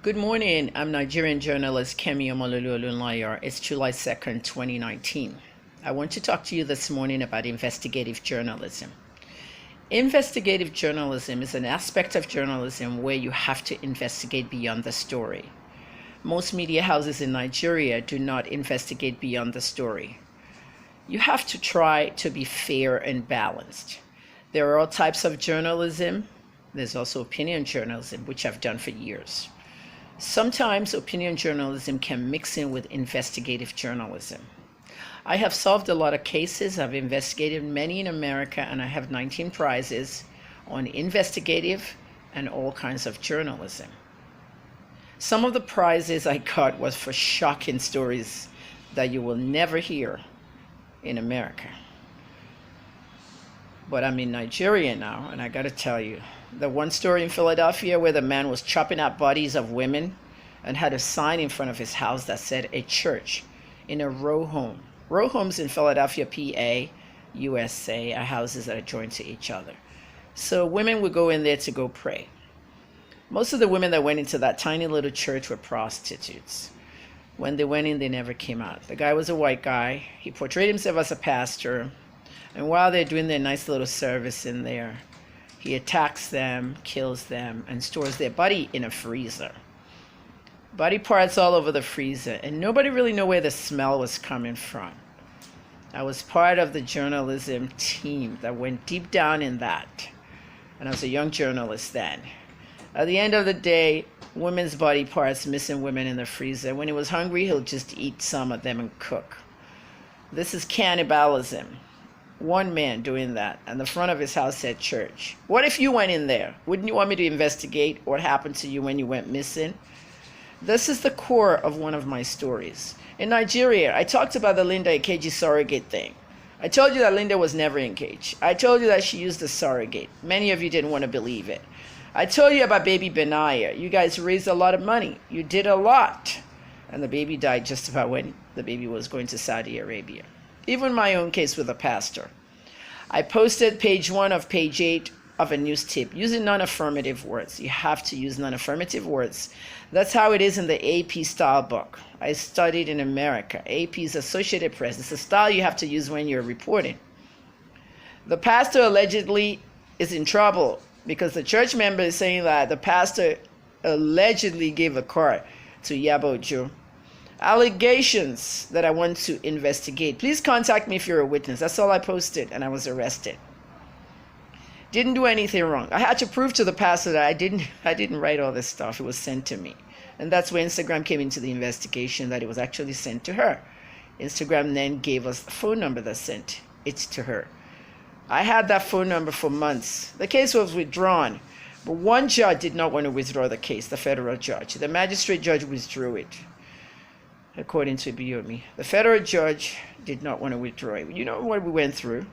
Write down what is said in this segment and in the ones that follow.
Good morning. I'm Nigerian journalist Kemi Olunloyo. It's July 2nd, 2019. I want to talk to you this morning about investigative journalism. Investigative journalism is an aspect of journalism where you have to investigate beyond the story. Most media houses in Nigeria do not investigate beyond the story. You have to try to be fair and balanced. There are all types of journalism. There's also opinion journalism, which I've done for years. Sometimes opinion journalism can mix in with investigative journalism. I have solved a lot of cases. I've investigated many in America, and I have 19 prizes on investigative and all kinds of journalism. Some of the prizes I got was for shocking stories that you will never hear in America. But I'm in Nigeria now, and I got to tell you, the one story in Philadelphia where the man was chopping up bodies of women and had a sign in front of his house that said a church in a row home. Row homes in Philadelphia, PA, USA are houses that are joined to each other. So women would go in there to go pray. Most of the women that went into that tiny little church were prostitutes. When they went in, they never came out. The guy was a white guy. He portrayed himself as a pastor. And while they're doing their nice little service in there, he attacks them, kills them, and stores their body in a freezer. Body parts all over the freezer, and nobody really knew where the smell was coming from. I was part of the journalism team that went deep down in that, and I was a young journalist then. At the end of the day, women's body parts, missing women in the freezer. When he was hungry, he'll just eat some of them and cook. This is cannibalism. One man doing that, and the front of his house said church. What if you went in there? Wouldn't you want me to investigate what happened to you when you went missing? This is the core of one of my stories. In Nigeria, I talked about the Linda Ikeji surrogate thing. I told you that Linda was never engaged. I told you that she used a surrogate. Many of you didn't want to believe it. I told you about baby Benaya. You guys raised a lot of money. You did a lot. And the baby died just about when the baby was going to Saudi Arabia. Even my own case with a pastor. I posted page 1 of page 8 of a news tip using non-affirmative words. You have to use non-affirmative words. That's how it is in the AP style book. I studied in America. AP is Associated Press. It's a style you have to use when you're reporting. The pastor allegedly is in trouble because the church member is saying that the pastor allegedly gave a car to Iyabo Ojo. Allegations that I want to investigate. Please contact me if you're a witness. That's all I posted, and I was arrested. Didn't do anything wrong. I had to prove to the pastor that I didn't write all this stuff. It was sent to me. And that's where Instagram came into the investigation, that it was actually sent to her. Instagram then gave us the phone number that sent it to her. I had that phone number for months. The case was withdrawn, but one judge did not want to withdraw the case, the federal judge. The magistrate judge withdrew it. According to Biyomi, the federal judge did not want to withdraw it. You know what we went through?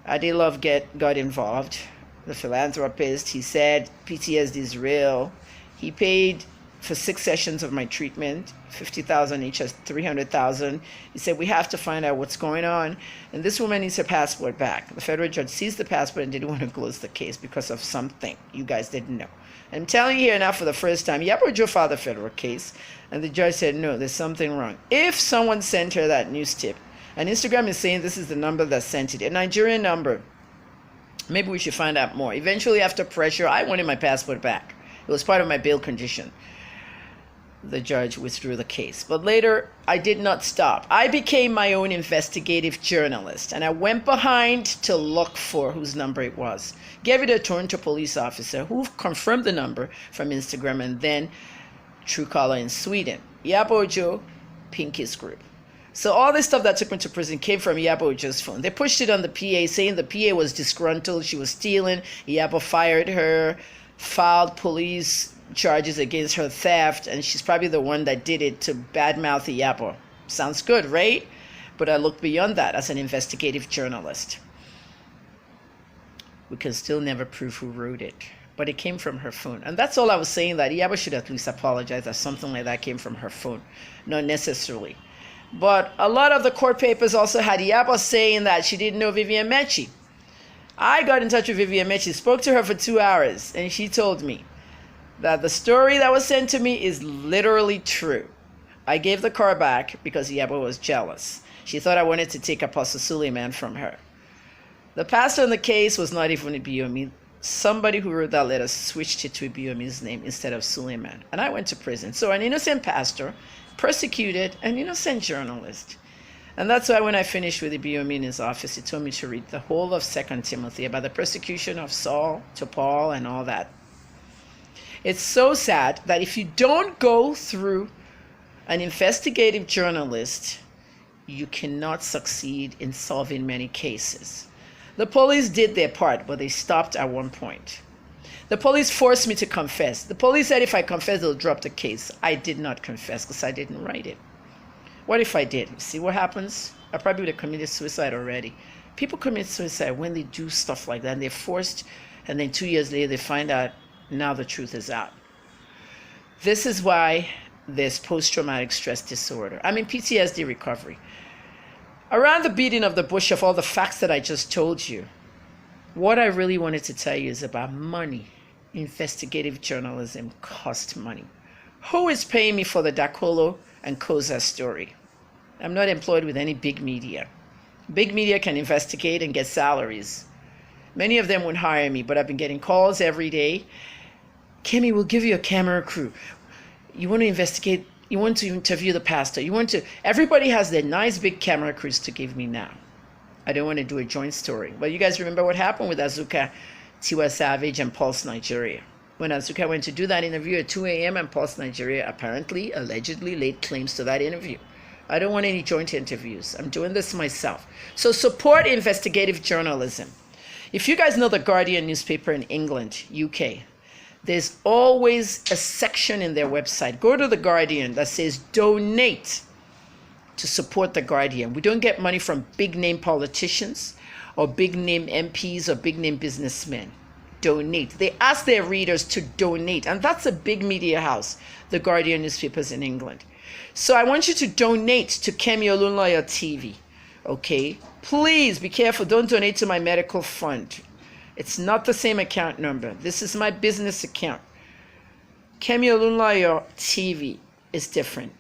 Adelov got involved. The philanthropist, he said PTSD is real. He paid for 6 sessions of my treatment, $50,000 each, as $300,000. He said we have to find out what's going on, and this woman needs her passport back. The federal judge seized the passport and didn't want to close the case because of something you guys didn't know. I'm telling you here now for the first time, Iyabo Ojo filed a federal case, and the judge said, no, there's something wrong. If someone sent her that news tip, and Instagram is saying this is the number that sent it, a Nigerian number, maybe we should find out more. Eventually, after pressure, I wanted my passport back. It was part of my bail condition. The judge withdrew the case. But later, I did not stop. I became my own investigative journalist, and I went behind to look for whose number it was. Gave it a turn to a police officer who confirmed the number from Instagram, and then Truecaller in Sweden. Iyabo Ojo, Pinky's group. So all this stuff that took me to prison came from Iyabo Ojo's phone. They pushed it on the PA, saying the PA was disgruntled, she was stealing. Iyabo fired her, filed police charges against her theft, and she's probably the one that did it to badmouth Iyabo. Sounds good, right? But I looked beyond that as an investigative journalist. We can still never prove who wrote it, but it came from her phone. And that's all I was saying, that Iyabo should at least apologize that something like that came from her phone. Not necessarily. But a lot of the court papers also had Iyabo saying that she didn't know Vivian Mechi. I got in touch with Vivian Mechi, spoke to her for 2 hours, and she told me that the story that was sent to me is literally true. I gave the car back because Yaba was jealous. She thought I wanted to take Apostle Suleiman from her. The pastor in the case was not even Ibiomi. Somebody who wrote that letter switched it to Ibiomi's name instead of Suleiman. And I went to prison. So an innocent pastor persecuted an innocent journalist. And that's why when I finished with Ibiomi in his office, he told me to read the whole of 2 Timothy about the persecution of Saul to Paul and all that. It's so sad that if you don't go through an investigative journalist, you cannot succeed in solving many cases. The police did their part, but they stopped at one point. The police forced me to confess. The police said if I confess, they'll drop the case. I did not confess because I didn't write it. What if I did? See what happens? I probably would have committed suicide already. People commit suicide when they do stuff like that, and they're forced, and then 2 years later, they find out now the truth is out. This is why there's post-traumatic stress disorder. I'm in PTSD recovery. Around the beating of the bush of all the facts that I just told you, what I really wanted to tell you is about money. Investigative journalism costs money. Who is paying me for the Dakolo and Koza story? I'm not employed with any big media. Big media can investigate and get salaries. Many of them would hire me, but I've been getting calls every day. Kemi, we'll give you a camera crew. You want to investigate? You want to interview the pastor? Everybody has their nice big camera crews to give me now. I don't want to do a joint story. But you guys remember what happened with Azuka, Tiwa Savage, and Pulse Nigeria. When Azuka went to do that interview at 2 a.m. and Pulse Nigeria apparently, allegedly laid claims to that interview. I don't want any joint interviews. I'm doing this myself. So support investigative journalism. If you guys know the Guardian newspaper in England, UK, there's always a section in their website. Go to the Guardian that says donate to support the Guardian. We don't get money from big name politicians or big name MPs or big name businessmen. Donate. They ask their readers to donate. And that's a big media house, the Guardian newspapers in England. So I want you to donate to Kemiolunloyotv. Okay? Please be careful. Don't donate to my medical fund. It's not the same account number. This is my business account. Kemiolunloyotv is different.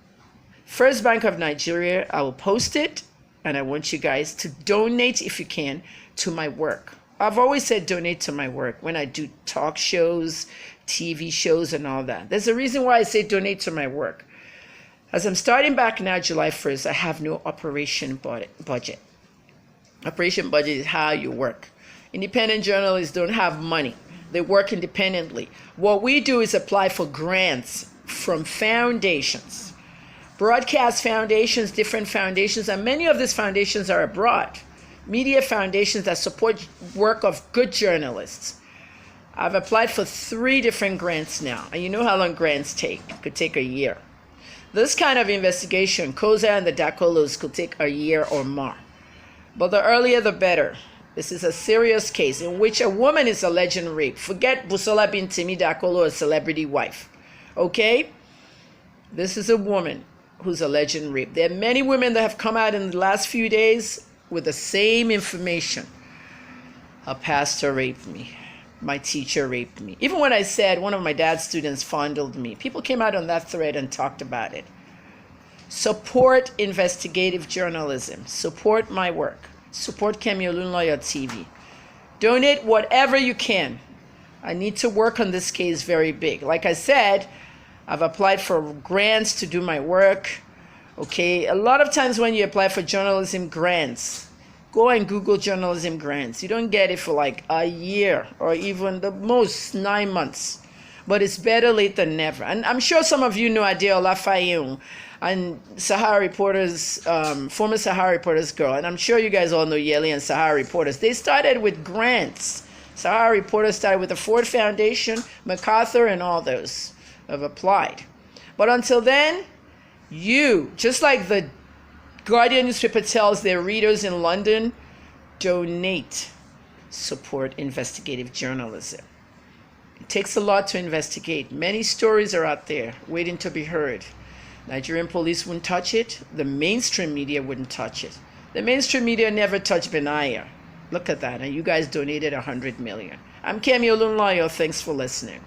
First Bank of Nigeria, I will post it, and I want you guys to donate, if you can, to my work. I've always said donate to my work when I do talk shows, TV shows, and all that. There's a reason why I say donate to my work. As I'm starting back now, July 1st, I have no operation budget. Operation budget is how you work. Independent journalists don't have money. They work independently. What we do is apply for grants from foundations, broadcast foundations, different foundations, and many of these foundations are abroad. Media foundations that support work of good journalists. I've applied for 3 different grants now, and you know how long grants take. It could take a year. This kind of investigation, Koza and the Dakolos, could take a year or more. But the earlier the better. This is a serious case in which a woman is alleged rape. Forget Busola Bintimi Dakolo, a celebrity wife. Okay? This is a woman who's alleged rape. There are many women that have come out in the last few days with the same information. A pastor raped me. My teacher raped me. Even when I said one of my dad's students fondled me, people came out on that thread and talked about it. Support investigative journalism. Support my work. Support Kemiolunloyotv. Donate whatever you can. I need to work on this case very big. Like I said, I've applied for grants to do my work. Okay, a lot of times when you apply for journalism grants, go and Google journalism grants. You don't get it for like a year or even the most 9 months. But it's better late than never. And I'm sure some of you know Adeola Fayun and Sahara Reporters, former Sahara Reporters girl. And I'm sure you guys all know Yeli and Sahara Reporters. They started with grants. Sahara Reporters started with the Ford Foundation, MacArthur, and all those have applied. But until then, you, just like the Guardian newspaper tells their readers in London, donate. Support investigative journalism. It takes a lot to investigate. Many stories are out there waiting to be heard. Nigerian police wouldn't touch it. The mainstream media wouldn't touch it. The mainstream media never touched Benaya. Look at that. And you guys donated 100 million. I'm Kemi Olunloyo. Thanks for listening.